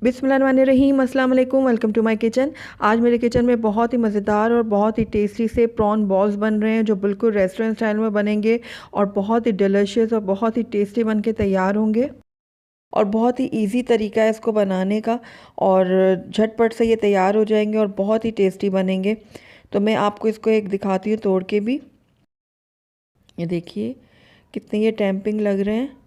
बिस्मिल्लाहिर्रहमानिर्रहीम, अस्सलाम वालेकुम, वेलकम टू माय किचन। आज मेरे किचन में बहुत ही मज़ेदार और बहुत ही टेस्टी से प्रॉन बॉल्स बन रहे हैं जो बिल्कुल रेस्टोरेंट स्टाइल में बनेंगे और बहुत ही डिलीशियस और बहुत ही टेस्टी बन के तैयार होंगे। और बहुत ही इजी तरीका है इसको बनाने का और झटपट से ये तैयार हो जाएंगे और बहुत ही टेस्टी बनेंगे। तो मैं आपको इसको एक दिखाती हूँ तोड़ के भी। ये देखिए कितने ये टेम्पिंग लग रहे हैं।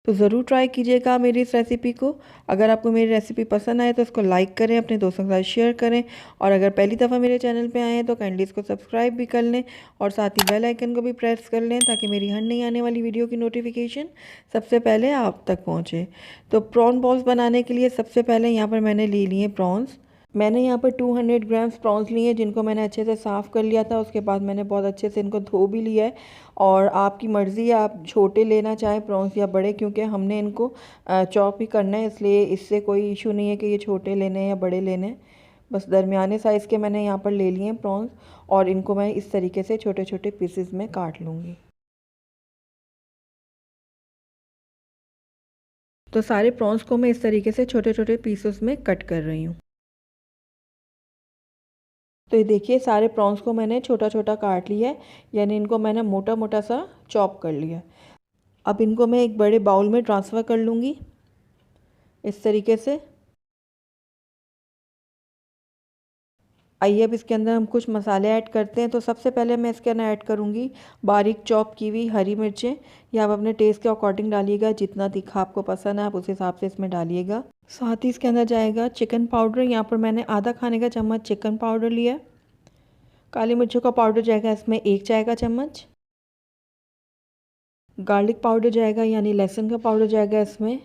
तो ज़रूर ट्राई कीजिएगा मेरी इस रेसिपी को। अगर आपको मेरी रेसिपी पसंद आए तो इसको लाइक करें, अपने दोस्तों के साथ शेयर करें और अगर पहली दफ़ा मेरे चैनल पे आए हैं तो काइंडली इसको सब्सक्राइब भी कर लें और साथ ही बेल आइकन को भी प्रेस कर लें ताकि मेरी हर नई आने वाली वीडियो की नोटिफिकेशन सबसे पहले आप तक पहुँचे। तो प्रॉन बॉल्स बनाने के लिए सबसे पहले यहाँ पर मैंने ले लिए प्रॉन्स। मैंने यहाँ पर 200 ग्राम्स प्रॉन्स लिए जिनको मैंने अच्छे से साफ़ कर लिया था। उसके बाद मैंने बहुत अच्छे से इनको धो भी लिया है और आपकी मर्ज़ी है, आप छोटे लेना चाहें प्रॉन्स या बड़े, क्योंकि हमने इनको चॉप ही करना है, इसलिए इससे कोई इशू नहीं है कि ये छोटे लेने हैं या बड़े लेने हैं। बस दरमियाने साइज़ के मैंने यहाँ पर ले लिए हैं प्रॉन्स और इनको मैं इस तरीके से छोटे छोटे पीसेस में काट लूँगी। तो सारे प्रॉन्स को मैं इस तरीके से छोटे छोटे पीसेस में कट कर रही हूँ। तो ये देखिए सारे प्रॉन्स को मैंने छोटा छोटा काट लिया है, यानी इनको मैंने मोटा मोटा सा चॉप कर लिया है। अब इनको मैं एक बड़े बाउल में ट्रांसफ़र कर लूँगी इस तरीके से। आइए अब इसके अंदर हम कुछ मसाले ऐड करते हैं। तो सबसे पहले मैं इसके अंदर ऐड करूँगी बारीक चॉप की हुई हरी मिर्चें। या आप अपने टेस्ट के अकॉर्डिंग डालिएगा, जितना तीखा आपको पसंद है आप उस हिसाब से इसमें डालिएगा। साथ ही इसके अंदर जाएगा चिकन पाउडर। यहाँ पर मैंने आधा खाने का चम्मच चिकन पाउडर लिया है। काली मिर्चों का पाउडर जाएगा इसमें 1 चाय का चम्मच। गार्लिक पाउडर जाएगा यानी लहसुन का पाउडर जाएगा इसमें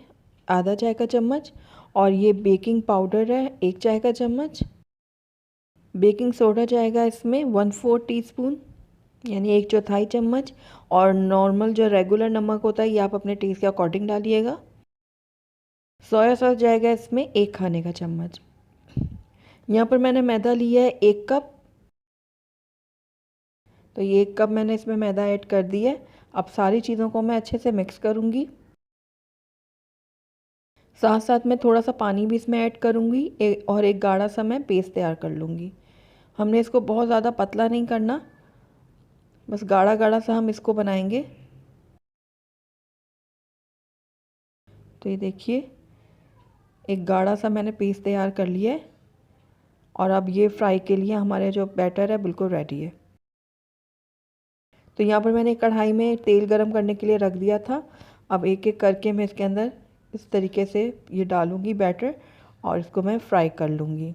आधा चाय का चम्मच। और ये बेकिंग पाउडर है 1 चाय का चम्मच। बेकिंग सोडा जाएगा इसमें 1/4 टीस्पून यानी 1/4 चम्मच। और नॉर्मल जो रेगुलर नमक होता है ये आप अपने टेस्ट के अकॉर्डिंग डालिएगा। सोया सॉस जाएगा इसमें 1 खाने का चम्मच। यहाँ पर मैंने मैदा लिया है 1 कप। तो ये 1 कप मैंने इसमें मैदा ऐड कर दिया है। अब सारी चीज़ों को मैं अच्छे से मिक्स करूँगी। साथ साथ मैं थोड़ा सा पानी भी इसमें ऐड करूँगी और एक गाढ़ा सा मैं पेस्ट तैयार कर लूँगी। हमने इसको बहुत ज़्यादा पतला नहीं करना, बस गाढ़ा गाढ़ा सा हम इसको बनाएंगे। तो ये देखिए एक गाढ़ा सा मैंने पेस्ट तैयार कर लिया है और अब ये फ्राई के लिए हमारे जो बैटर है बिल्कुल रेडी है। तो यहाँ पर मैंने कढ़ाई में तेल गरम करने के लिए रख दिया था। अब एक एक करके मैं इसके अंदर इस तरीके से ये डालूँगी बैटर और इसको मैं फ्राई कर लूँगी।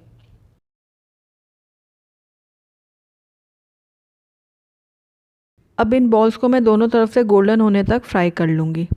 अब इन बॉल्स को मैं दोनों तरफ से गोल्डन होने तक फ्राई कर लूँगी।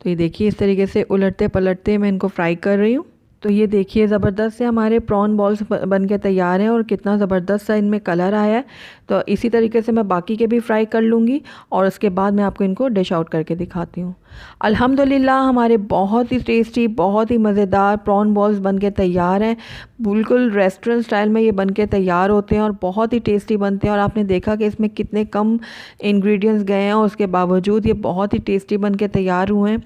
तो ये देखिए इस तरीके से उलटते पलटते मैं इनको फ्राई कर रही हूँ। तो ये देखिए ज़बरदस्त से हमारे प्रॉन बॉल्स बन के तैयार हैं और कितना ज़बरदस्त सा इनमें कलर आया है। तो इसी तरीके से मैं बाकी के भी फ्राई कर लूँगी और उसके बाद मैं आपको इनको डिश आउट करके दिखाती हूँ। अल्हम्दुलिल्लाह हमारे बहुत ही टेस्टी बहुत ही मज़ेदार प्रॉन बॉल्स बन के तैयार हैं। बिल्कुल रेस्टोरेंट स्टाइल में ये बन के तैयार होते हैं और बहुत ही टेस्टी बनते हैं। और आपने देखा कि इसमें कितने कम इंग्रेडिएंट्स गए हैं और उसके बावजूद ये बहुत ही टेस्टी बन के तैयार हुए हैं।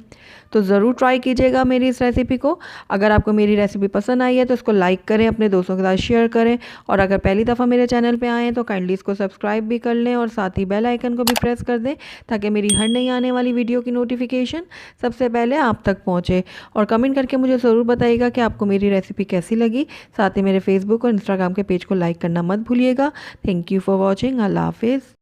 तो ज़रूर ट्राई कीजिएगा मेरी इस रेसिपी को। अगर आपको मेरी रेसिपी पसंद आई है तो इसको लाइक करें, अपने दोस्तों के साथ शेयर करें और अगर पहली दफ़ा मेरे चैनल पे आएँ तो काइंडली इसको सब्सक्राइब भी कर लें और साथ ही बेल आइकन को भी प्रेस कर दें ताकि मेरी हर नई आने वाली वीडियो की नोटिफिकेशन सबसे पहले आप तक पहुँचे। और कमेंट करके मुझे ज़रूर बताइएगा कि आपको मेरी रेसिपी कैसी लगी। साथ ही मेरे फेसबुक और इंस्टाग्राम के पेज को लाइक करना मत भूलिएगा। Thank you for watching. अल्लाह हाफिज़।